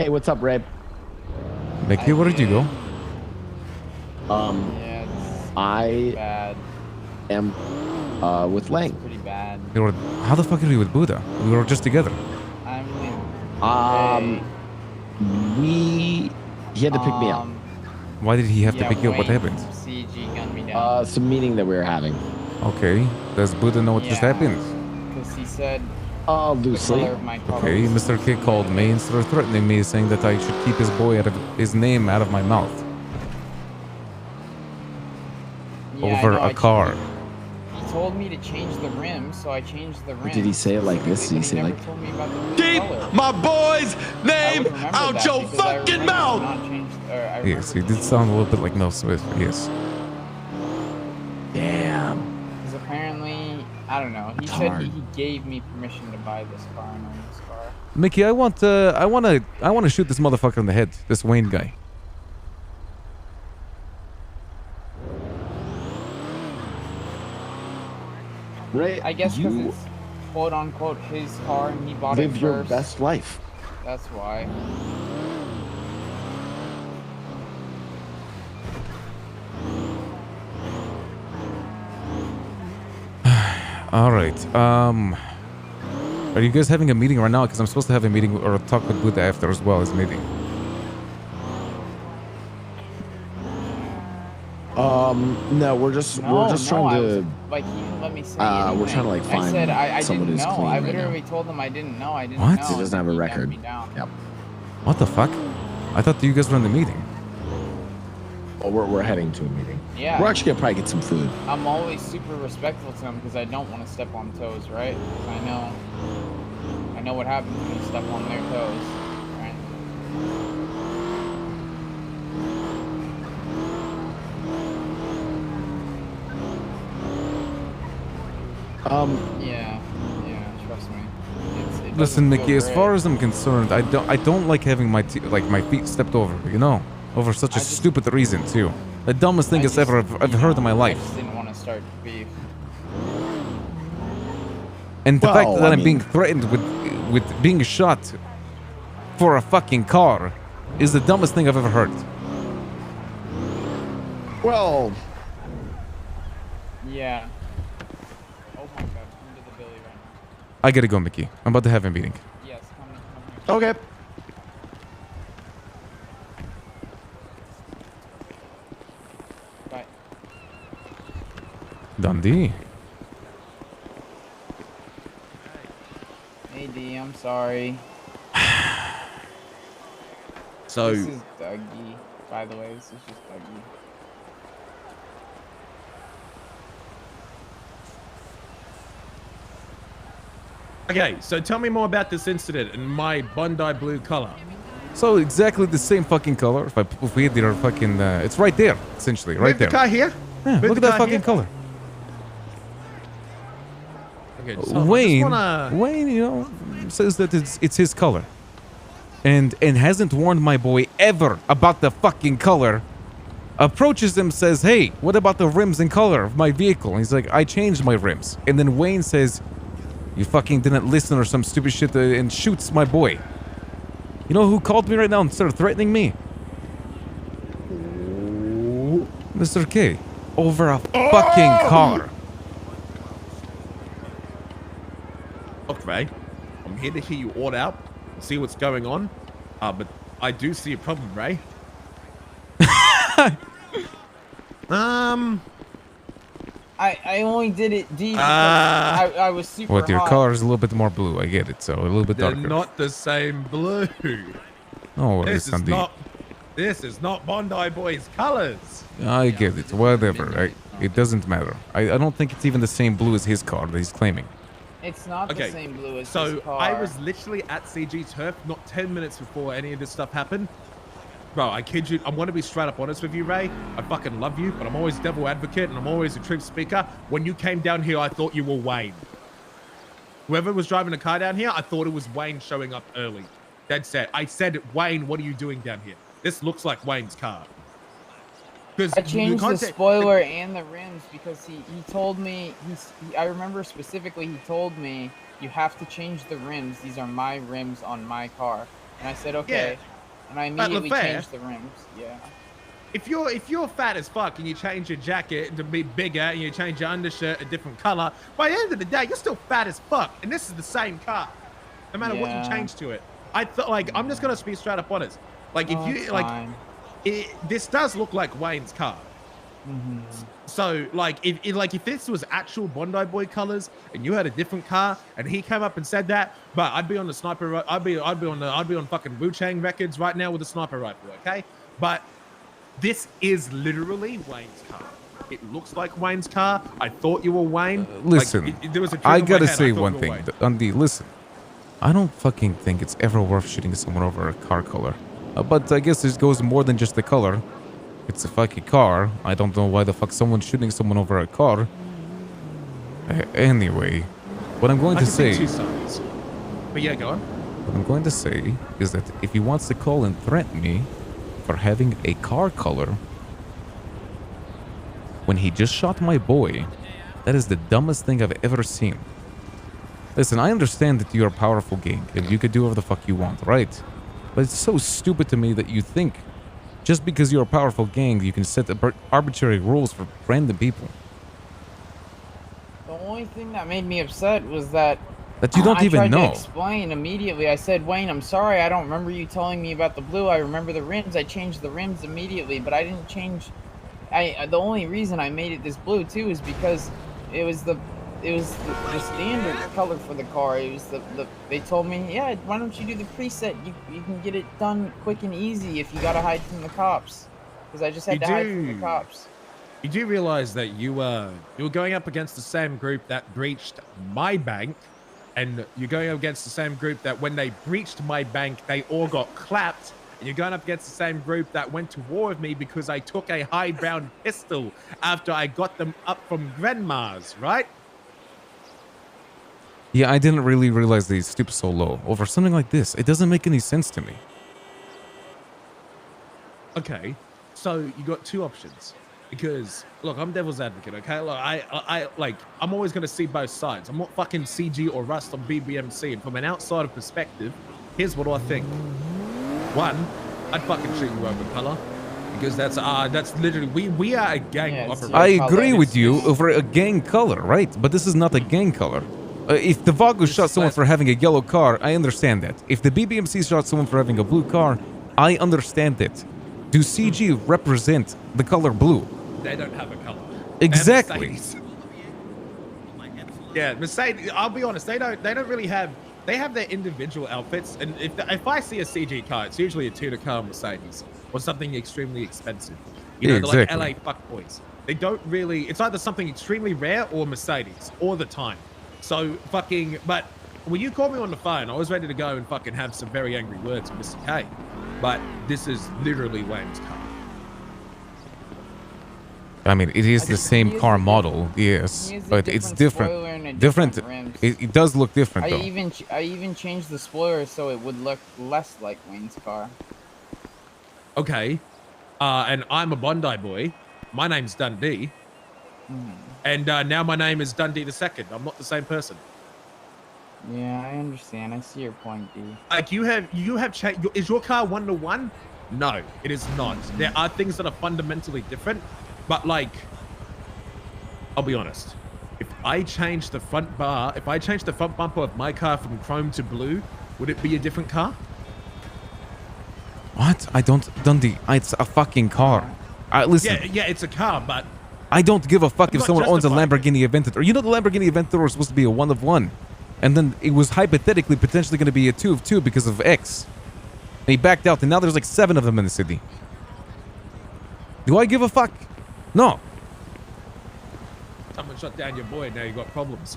Hey, what's up, Ray? Mickey, where did you go? Yeah, I bad. am with Lang. Pretty bad. How the fuck are you with Buddha? We were just together. I'm with He had to pick me up. Why did he have to pick you up? What Wayne happened? from CG gunned me down. Some meeting that we were having. Okay. Does Buddha know what just happened? Because he said loosely. the color of my car Okay, was Mr. K called me and started threatening me, saying that I should keep his name out of my mouth. Over a car. He told me to change the rims, so I changed the rims. Did he say it like this? Did he say like, told me about the keep my boy's name out that your fucking mouth? Yes, he did sound a little bit like Mel Smith, yes. Damn. Because apparently, I don't know. He said he gave me permission to buy this car and own this car. Mickey, I want to shoot this motherfucker in the head, this Wayne guy. Ray, I guess because it's quote unquote his car and he bought it first. Live your best life. That's why. All right. Are you guys having a meeting right now? Because I'm supposed to have a meeting or a talk with Buddha after as well as meeting. No, we're just trying to. Like, he didn't let me say we're trying to like find I said I someone didn't who's know. clean I right literally now. told him I didn't know. I didn't What? know. He doesn't have a record. Yep. What the fuck? I thought you guys were in the meeting. Well, we're heading to a meeting. Yeah. We're actually gonna probably get some food. I'm always super respectful to him because I don't want to step on toes, right? I know what happens when you step on their toes, right? Yeah, trust me. Listen, Mickey, as far as I'm concerned, I don't like having my feet stepped over, you know? Over such a stupid reason, too. The dumbest thing I've heard in my life. I just didn't want to start beef. And the fact that I'm being threatened with being shot for a fucking car is the dumbest thing I've ever heard. Well. Yeah. Oh my god, come to the Billy right now. I gotta go, Mickey. I'm about to have a meeting. Yes, come here. Okay. Bye. Dundee. Hey D, I'm sorry. So. This is Dougie, by the way. This is just Dougie. Okay, so tell me more about this incident in my Bondi blue color. So exactly the same fucking color. If we did our fucking, it's right there, essentially, right there. The car here. Yeah, look at that fucking color. Okay, so Wayne, you know, says that it's his color, and hasn't warned my boy ever about the fucking color. Approaches him, says, "Hey, what about the rims and color of my vehicle?" And he's like, "I changed my rims." And then Wayne says, "You fucking didn't listen or some stupid shit," and shoots my boy. You know who called me right now and started threatening me? Mr. K. Over a fucking car. Look, Ray, I'm here to hear you all out, see what's going on. But I do see a problem, Ray. I only did it D because I was super What, your hot. color is a little bit more blue, I get it, so a little bit darker. They're not the same blue. Oh, this is not Bondi Boy's colors. I get it, whatever. It doesn't matter. I don't think it's even the same blue as his car that he's claiming. It's not the same blue as so his car. I was literally at CG Turf not 10 minutes before any of this stuff happened. Bro, I kid you. I want to be straight up honest with you, Ray. I fucking love you, but I'm always devil advocate and I'm always a truth speaker. When you came down here, I thought you were Wayne. Whoever was driving the car down here, I thought it was Wayne showing up early. Dead set. I said, Wayne, what are you doing down here? This looks like Wayne's car. I changed the spoiler and the rims because he told me, I remember specifically he told me, you have to change the rims. These are my rims on my car. And I said, okay. And I immediately LaFair, changed the rims. Yeah. If you're fat as fuck and you change your jacket to be bigger and you change your undershirt a different color, by the end of the day, you're still fat as fuck. And this is the same car, no matter what you change to it. I thought, like, I'm just gonna be straight up honest. Like, if you like, this does look like Wayne's car. So, like, if this was actual Bondi Boy colors and you had a different car and he came up and said that, but I'd be on the sniper. I'd be on fucking Wu-Tang Records right now with a sniper rifle. Okay, but this is literally Wayne's car. It looks like Wayne's car. I thought you were Wayne. Listen, like, there was a I gotta say one thing, Dundee. Listen, I don't fucking think it's ever worth shooting someone over a car color. But I guess this goes more than just the color. It's a fucking car. I don't know why the fuck someone's shooting someone over a car. Anyway, what I'm going to say... But yeah, go on. What I'm going to say is that if he wants to call and threaten me for having a car color when he just shot my boy, that is the dumbest thing I've ever seen. Listen, I understand that you're a powerful gang and you could do whatever the fuck you want, right? But it's so stupid to me that you think just because you're a powerful gang, you can set arbitrary rules for random people. The only thing that made me upset was that you don't even know. I tried to explain immediately. I said, Wayne, I'm sorry. I don't remember you telling me about the blue. I remember the rims. I changed the rims immediately, but I didn't change. The only reason I made it this blue too is because it was the standard color for the car. It was they told me, yeah, why don't you do the preset? You can get it done quick and easy if you gotta hide from the cops. Because I just had to hide from the cops. You do realize that you were going up against the same group that breached my bank, and you're going up against the same group that when they breached my bank, they all got clapped. And you're going up against the same group that went to war with me because I took a high-bound pistol after I got them up from grandma's, right? Yeah, I didn't really realize they stooped so low over something like this. It doesn't make any sense to me. Okay, so you got two options. Because look, I'm devil's advocate, okay? Look, I'm always gonna see both sides. I'm not fucking CG or Rust on BBMC, and from an outsider perspective, here's what I think. One, I'd fucking treat you over color. Because that's literally we are a gang operation. I agree with you over a gang color, right? But this is not a gang color. If the Vago shot someone for having a yellow car, I understand that. If the BBMC shot someone for having a blue car, I understand it. Do CG represent the color blue? They don't have a color. Exactly. Yeah, Mercedes. I'll be honest. They don't really have. They have their individual outfits, and if I see a CG car, it's usually a tuner car Mercedes or something extremely expensive. You know, exactly. They're like LA fuckboys. They don't really. It's either something extremely rare or Mercedes all the time. So fucking. But when you called me on the phone, I was ready to go and fucking have some very angry words with Mr. K. But this is literally Wayne's car. I mean, it is the same car model, yes, but it's different. Different. It does look different, though. I even changed the spoiler so it would look less like Wayne's car. Okay, and I'm a Bondi boy. My name's Dundee, and now my name is Dundee the Second. I'm not the same person. Yeah, I understand. I see your point, D. Like you have changed. Is your car 1-to-1? No, it is not. There are things that are fundamentally different. But like, I'll be honest. If I change the front bumper of my car from chrome to blue, would it be a different car? What? I don't, Dundee. It's a fucking car. Listen. Yeah, it's a car, but I don't give a fuck if someone owns a Lamborghini Aventador. You know, the Lamborghini Aventador was supposed to be a 1-of-1, and then it was hypothetically potentially going to be a 2-of-2 because of X. And he backed out, and now there's like 7 of them in the city. Do I give a fuck? No. Someone shot down your boy, now you got problems.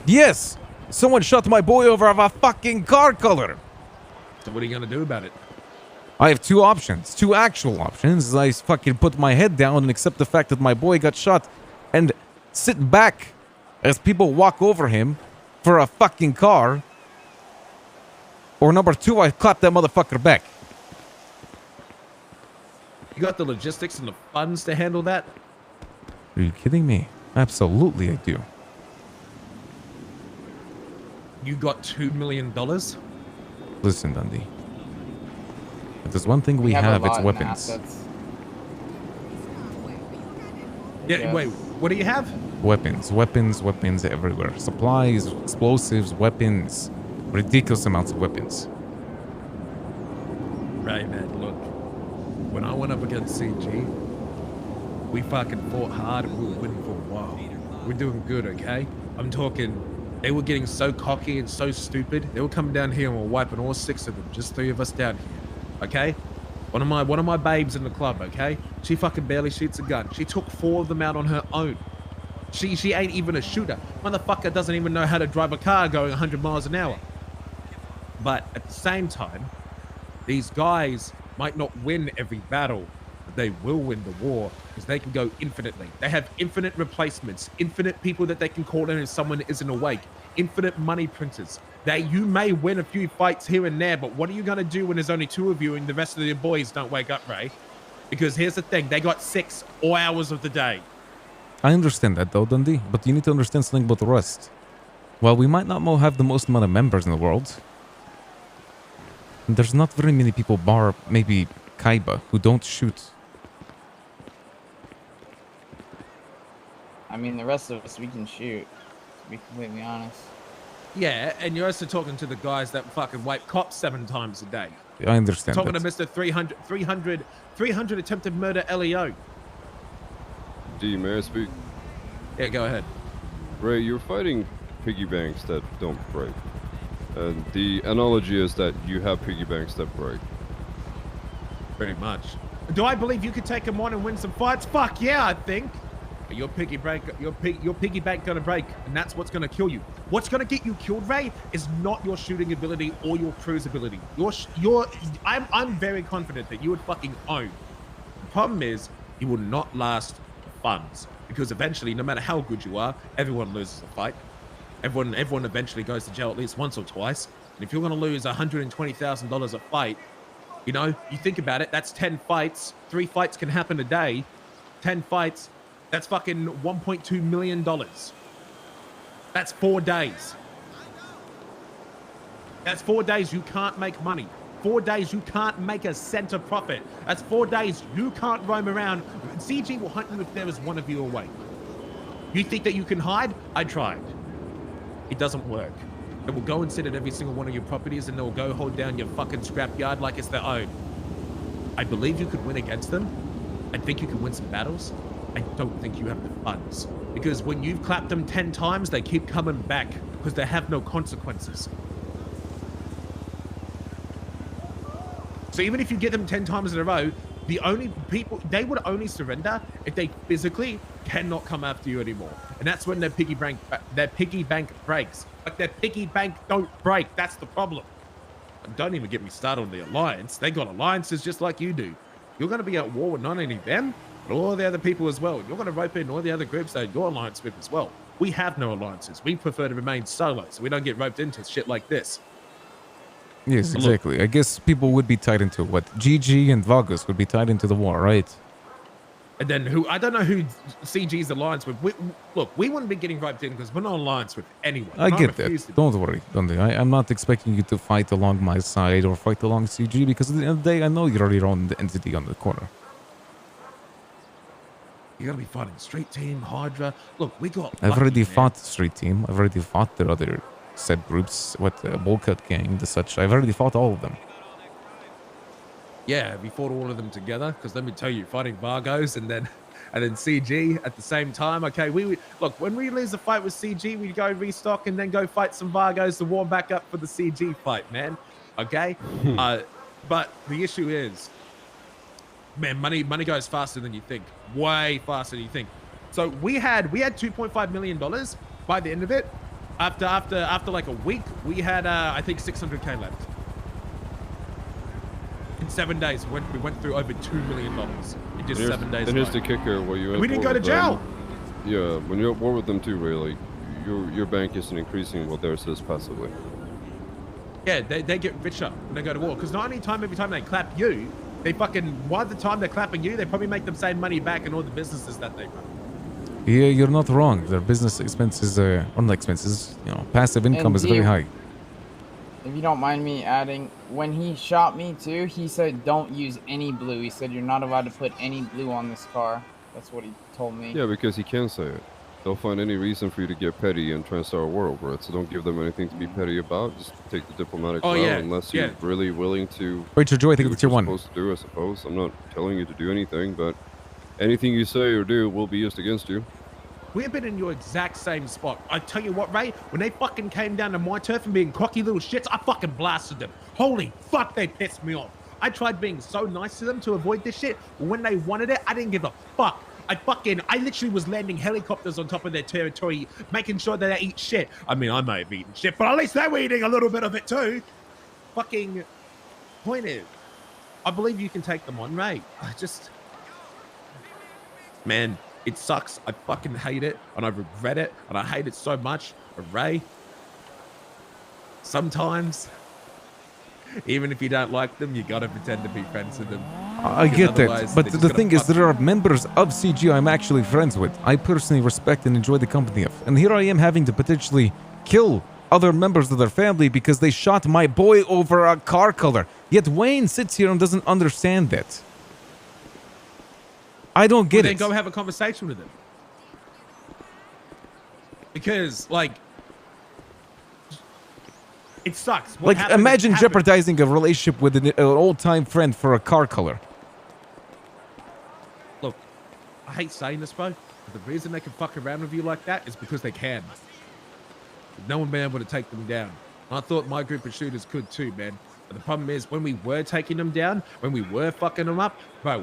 Yes! Someone shot my boy over of a fucking car color! So what are you gonna do about it? I have 2 options. 2 actual options. I fucking put my head down and accept the fact that my boy got shot and sit back as people walk over him for a fucking car. Or number 2, I clap that motherfucker back. You got the logistics and the funds to handle that? Are you kidding me? Absolutely I do. You got $2 million? Listen, Dundee. If there's one thing we a have, it's lot in weapons. assets. Yeah, Yes. wait, what do you have? Weapons everywhere. Supplies, explosives, weapons. Ridiculous amounts of weapons. Right, man, look. When I went up against CG, we fucking fought hard and we were winning for a while. We're doing good, okay? I'm talking, they were getting so cocky and so stupid. They were coming down here and we're wiping all 6 of them, just 3 of us down here, okay? One of my babes in the club, okay? She fucking barely shoots a gun. She took 4 of them out on her own. She ain't even a shooter. Motherfucker doesn't even know how to drive a car going 100 miles an hour. But at the same time, these guys might not win every battle, but they will win the war because they can go infinitely. They have infinite replacements, infinite people that they can call in if someone isn't awake, infinite money printers. You may win a few fights here and there, but what are you going to do when there's only 2 of you and the rest of the boys don't wake up, Ray? Because here's the thing, they got 6 hours of the day. I understand that though, Dundee, but you need to understand something about the rest. While we might not have the most amount of members in the world, there's not very many people, bar maybe Kaiba, who don't shoot. I mean, the rest of us, we can shoot, to be completely honest. Yeah, and you're also talking to the guys that fucking wipe cops 7 times a day. I understand Talking that. to Mr. 300 attempted murder LEO. D, may I speak? Yeah, go ahead. Ray, you're fighting piggy banks that don't break. And the analogy is that you have piggy banks that break. Pretty much. Do I believe you could take them on and win some fights? Fuck yeah, I think. But your piggy bank gonna break, and that's what's gonna kill you. What's gonna get you killed, Ray, is not your shooting ability or your cruise ability. I'm very confident that you would fucking own. The problem is, you will not last the funds, because eventually, no matter how good you are, everyone loses a fight. Everyone eventually goes to jail at least once or twice. And if you're gonna lose $120,000 a fight, you know, you think about it, that's 10 fights. 3 fights can happen a day. 10 fights, that's fucking $1.2 million. That's 4 days. That's 4 days you can't make money. 4 days you can't make a cent of profit. That's 4 days you can't roam around. CG will hunt you if there is one of you away. You think that you can hide? I tried. It doesn't work. They will go and sit at every single one of your properties and they'll go hold down your fucking scrapyard like it's their own. I believe you could win against them. I think you can win some battles. I don't think you have the funds. Because when you've clapped them 10 times, they keep coming back because they have no consequences. So even if you get them 10 times in a row, the only people, they would only surrender if they physically cannot come after you anymore. And that's when their piggy bank breaks. But their piggy bank don't break. That's the problem. And don't even get me started on the alliance. They got alliances just like you do. You're going to be at war with not only them, but all the other people as well. You're going to rope in all the other groups that you're alliance with as well. We have no alliances. We prefer to remain solo, so we don't get roped into shit like this. Yes, exactly. I guess people would be tied into what? GG and Vargas would be tied into the war, right? And then I don't know who CG's alliance with. We wouldn't be getting roped in because we're not alliance with anyone. I get that. Don't worry, Dundee. I'm not expecting you to fight along my side or fight along CG because at the end of the day, I know you're your own entity on the corner. You're going to be fighting Street Team, Hydra. Look, we got... I've already fought Street Team. I've already fought the other set groups, Bullcut Gang, the such. I've already fought all of them. Yeah, we fought all of them together. Because let me tell you, fighting Vargos and then CG at the same time. Okay, look, when we lose a fight with CG, we go restock and then go fight some Vargos to warm back up for the CG fight, man. Okay? But the issue is, man, money goes faster than you think. Way faster than you think. So we had $2.5 million by the end of it. After like a week, we had I think 600K left. In 7 days, we went through over $2 million in just 7 days. And here's the kicker: we didn't go to jail. Yeah, when you're at war with them too, Ray, like your bank isn't increasing while theirs is passively. Yeah, they get richer when they go to war because not only every time they clap you, they fucking by the time they're clapping you, they probably make the same money back in all the businesses that they run. Yeah, you're not wrong. Their business expenses, on the expenses, passive income is very high. If you don't mind me adding, when he shot me too, he said don't use any blue. He said you're not allowed to put any blue on this car. That's what he told me. Yeah, because he can say it. They'll find any reason for you to get petty and try and start a war over it. So don't give them anything to be petty about. Just take the diplomatic route unless you're really willing to. Rachel Joy, I think do it's what your one. you're supposed to do, I suppose. I'm not telling you to do anything, but anything you say or do will be used against you. We've been in your exact same spot. I tell you what, Ray, when they fucking came down to my turf and being cocky little shits, I fucking blasted them. Holy fuck, they pissed me off. I tried being so nice to them to avoid this shit. When they wanted it, I didn't give a fuck. I literally was landing helicopters on top of their territory, making sure that they eat shit. I mean, I may have eaten shit, but at least they were eating a little bit of it too. Fucking point is, I believe you can take them on, Ray. Man, it sucks. I fucking hate it, and I regret it, and I hate it so much. But Ray, sometimes, even if you don't like them, you gotta pretend to be friends with them. I get that, but the thing is, there are members of CG I'm actually friends with. I personally respect and enjoy the company of. And here I am having to potentially kill other members of their family because they shot my boy over a car color. Yet Wayne sits here and doesn't understand that. I don't get it. Then go have a conversation with them. Because, like, it sucks. Like, imagine jeopardizing a relationship with an old-time friend for a car color. Look, I hate saying this, bro, but the reason they can fuck around with you like that is because they can. No one been able to take them down. And I thought my group of shooters could too, man. But the problem is, when we were taking them down, when we were fucking them up, bro,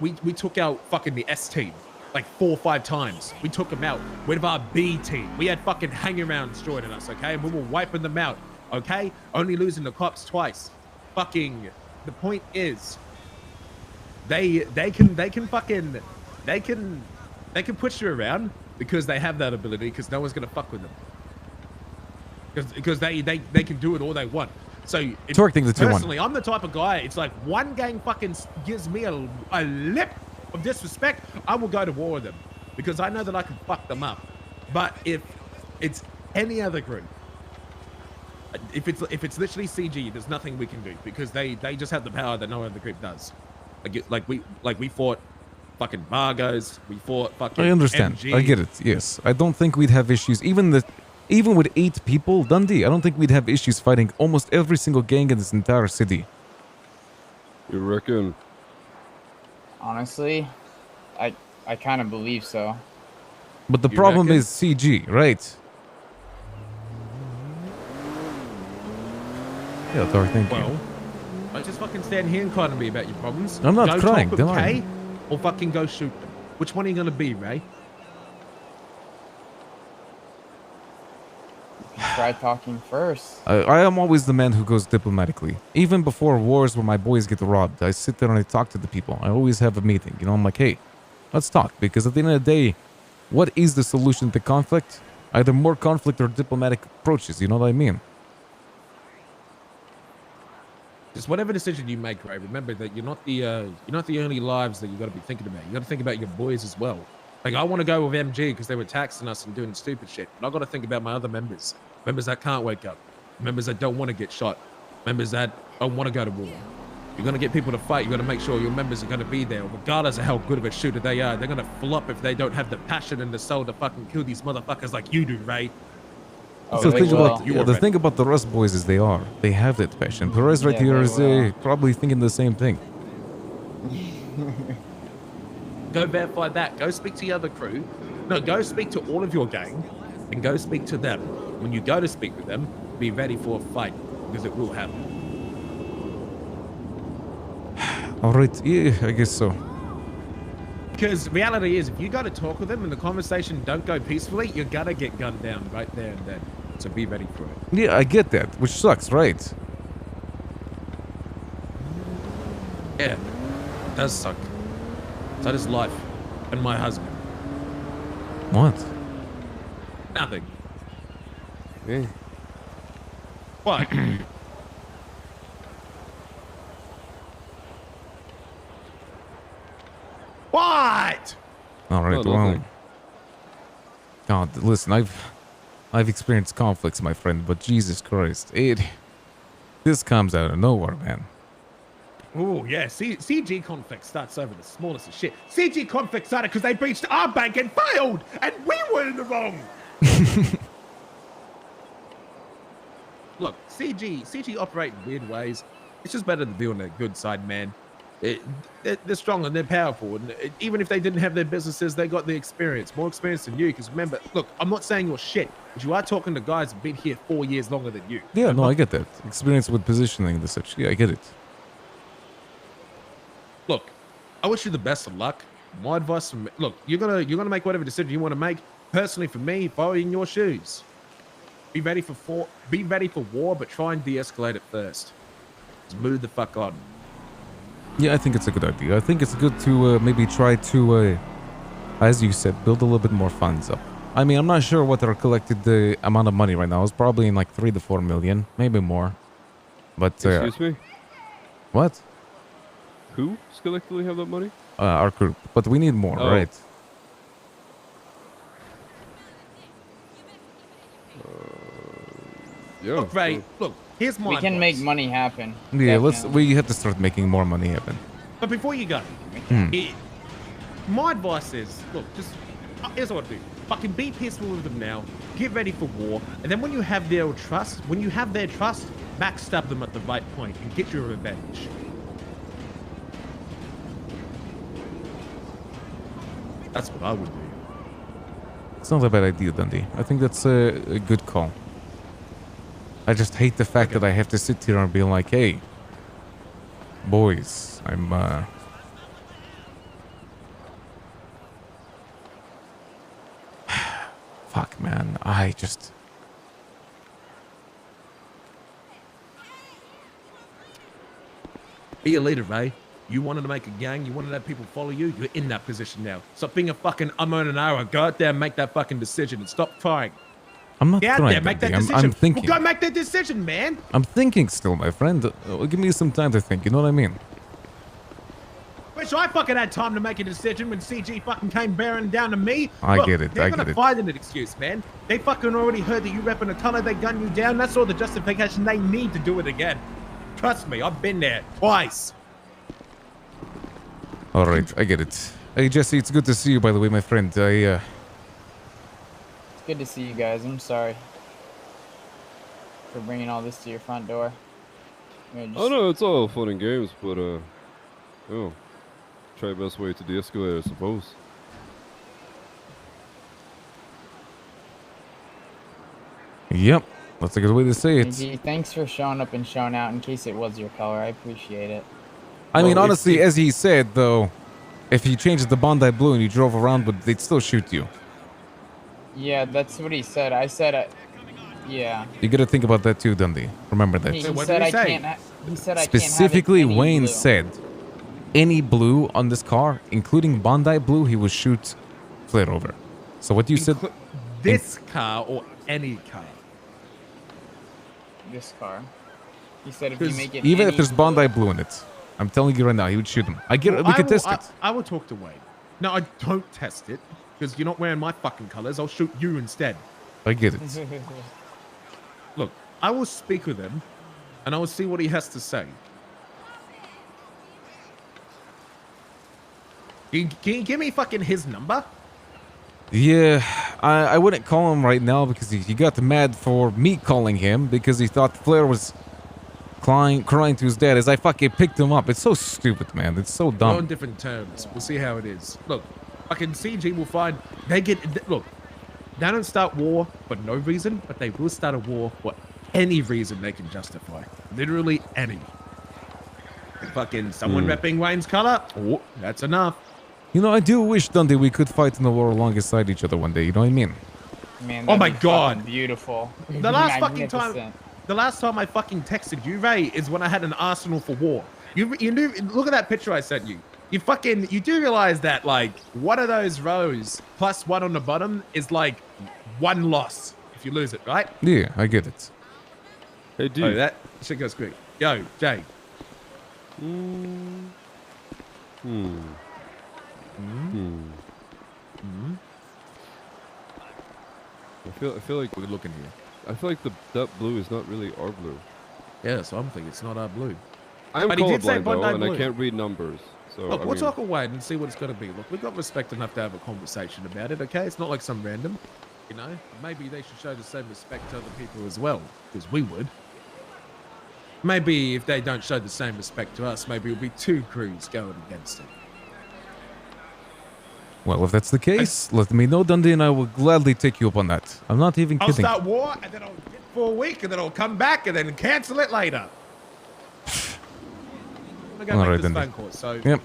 we took out fucking the S team like 4 or 5 times. We took them out with our B team. We had fucking hang-arounds joining us, okay? And we were wiping them out, okay? Only losing the cops twice. Fucking, the point is, they can push you around because they have that ability, because no one's gonna fuck with them. Because they can do it all they want. So personally, I'm the type of guy, it's like one gang fucking gives me a lip of disrespect, I will go to war with them because I know that I can fuck them up. But if it's any other group, if it's literally CG, there's nothing we can do because they just have the power that no other group does. Like we fought fucking Vargos, we fought fucking I understand. MG. I get it. Yes, I don't think we'd have issues. Even with 8 people, Dundee, I don't think we'd have issues fighting almost every single gang in this entire city. You reckon? Honestly, I kind of believe so. But the problem is CG, right? Yeah, Thor, thank you. I just fucking stand here and cry to me about your problems. I'm not crying, Go talk with Kay, or fucking go shoot them. Which one are you gonna be, Ray? Try talking first. I am always the man who goes diplomatically. Even before wars where my boys get robbed, I sit there and I talk to the people. I always have a meeting. You know, I'm like, hey, let's talk. Because at the end of the day, what is the solution to conflict? Either more conflict or diplomatic approaches. You know what I mean? Just whatever decision you make, Ray, remember that you're not the only lives that you got to be thinking about. You got to think about your boys as well. Like, I want to go with MG because they were taxing us and doing stupid shit. But I got to think about my other members. Members that can't wake up. Members that don't want to get shot. Members that don't want to go to war. You're going to get people to fight. You got to make sure your members are going to be there. Regardless of how good of a shooter they are, they're going to flop if they don't have the passion and the soul to fucking kill these motherfuckers like you do, Ray. Oh, so the thing about the Rust boys is they have that passion. Perez right here is probably thinking the same thing. Go verify that. Go speak to the other crew. No, go speak to all of your gang and go speak to them. When you go to speak with them, be ready for a fight because it will happen. All right. Yeah, I guess so. Because reality is, if you go to talk with them and the conversation don't go peacefully, you're gonna get gunned down right there and then. So be ready for it. Yeah, I get that, which sucks, right? Yeah, it does suck. So does life and my husband. What? Nothing. Yeah. What? What? All right, well. God, listen, I've experienced conflicts, my friend, but Jesus Christ, This comes out of nowhere, man. Oh, yeah. CG conflict starts over the smallest of shit. CG conflict started because they breached our bank and failed, and we were in the wrong. Look, CG operate in weird ways. It's just better to be on their good side, man. They're strong and they're powerful. And even if they didn't have their businesses, they got the experience, more experience than you. Because remember, look, I'm not saying you're shit, but you are talking to guys who've been here 4 years longer than you. Yeah, no, I get that. Experience with positioning and such. Yeah, I get it. Look, I wish you the best of luck. My advice from look, you're gonna make whatever decision you want to make. Personally, for me, if I were in your shoes, be ready for war, but try and de-escalate it first. Just move the fuck on. Yeah, I think it's a good idea. I think it's good to maybe try to, as you said, build a little bit more funds up. I mean, I'm not sure what our collected amount of money right now. It's probably in like 3 to 4 million, maybe more. But excuse me? What? Who collectively have that money? Our group. But we need more, right? Yeah. Look, Ray, look, here's my We can make money happen. Yeah, Definitely. we have to start making more money happen. But before you go, my advice is, look, just here's what I do. Fucking be peaceful with them now. Get ready for war, and then when you have their trust, backstab them at the right point and get your revenge. That's what I would do. It's not a bad idea, Dundee. I think that's a good call. I just hate the fact that I have to sit here and be like, hey, boys, I'm, fuck, man, I just... Be a leader, Ray. You wanted to make a gang, you wanted to have people follow you, you're in that position now. Stop being a fucking unknown and hour. Go out there and make that fucking decision and stop trying. I'm not Get out trying, there, make that Dundee. decision. I'm thinking. Well, go make that decision, man. I'm thinking still, my friend. Give me some time to think, you know what I mean? Wish I fucking had time to make a decision when CG fucking came bearing down to me. I get it, They're gonna find an excuse, man. They fucking already heard that you repping a color, they gun you down. That's all the justification they need to do it again. Trust me, I've been there twice. All right, I get it. Hey, Jesse, it's good to see you, by the way, my friend. It's good to see you guys. I'm sorry for bringing all this to your front door. Oh no, it's all fun and games, but try best way to de-escalate, I suppose. Yep, that's a good way to say it. Gee, thanks for showing up and showing out in case it was your color. I appreciate it. I mean, honestly, as he said, though, if you changed the Bondi blue and you drove around, but they'd still shoot you. Yeah, that's what he said. I said, yeah. You gotta think about that too, Dundee. Remember that. He said I can't. He said I Specifically, can't have it Wayne blue. said, any blue on this car, including Bondi blue, he would shoot flare over. So what you said? This car or any car? This car. He said if you make it even if any there's blue. Bondi blue in it, I'm telling you right now, he would shoot him. I get it. We could test it. I will talk to Wayne. No, I don't test it because you're not wearing my fucking colors. I'll shoot you instead. I get it. Look, I will speak with him and I will see what he has to say. Can you give me fucking his number? Yeah, I wouldn't call him right now because he got mad for me calling him because he thought Flair was crying to his dad as I fucking picked him up. It's so stupid, man. It's so We're dumb. on different terms. We'll see how it is. Look, fucking CG will find look, they don't start war for no reason, but they will start a war for any reason they can justify. Literally any. Fucking someone repping Wayne's color. Oh, that's enough. You know, I do wish, Dundee, we could fight in the war alongside each other one day. You know what I mean? Man, Oh my that'd be God. fucking beautiful. The last fucking Magnificent. time I fucking texted you, Ray, is when I had an arsenal for war. You knew, look at that picture I sent you. You do realize that, like, one of those rows plus one on the bottom is like one loss if you lose it, right? Yeah, I get it. Hey, dude. Oh, that shit goes quick. Yo, Jay. I feel like We're looking here. that blue is not really our blue. Yeah, so I'm thinking it's not blue. I'm But he did say colorblind, though, Bondi and blue. I can't read numbers. So, Look, I we'll mean, talk away and see what it's going to be. Look, we've got respect enough to have a conversation about it, okay? It's not like some random, you know? Maybe they should show the same respect to other people as well, because we would. Maybe if they don't show the same respect to us, maybe it'll be 2 crews going against it. Well, if that's the case, let me know, Dundee, and I will gladly take you up on that. I'm not even I'll kidding. start war, and then I'll get for a week, and then I'll come back, and then cancel it later. I'm going to make this phone call, so yep.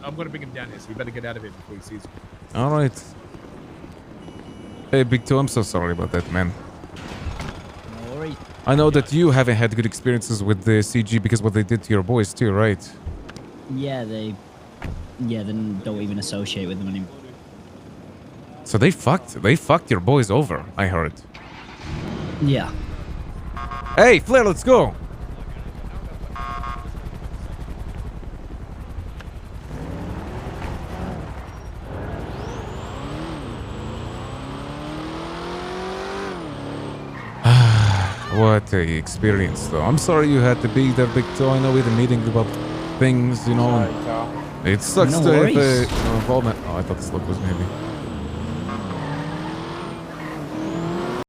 I'm going to bring him down here, so we better get out of here before he sees me. All right. Hey, Big Two, I'm so sorry about that, man. No worries. I know that you haven't had good experiences with the CG because what they did to your boys too, right? Yeah, they don't even associate with them anymore. So they fucked your boys over, I heard. Yeah. Hey, Flair, let's go. What a experience, though. I'm sorry you had to be there, Big Toe. I know we had a meeting about things, you know. Sorry, Carl. It sucks No to have worries. involvement. Oh, I thought this look was maybe.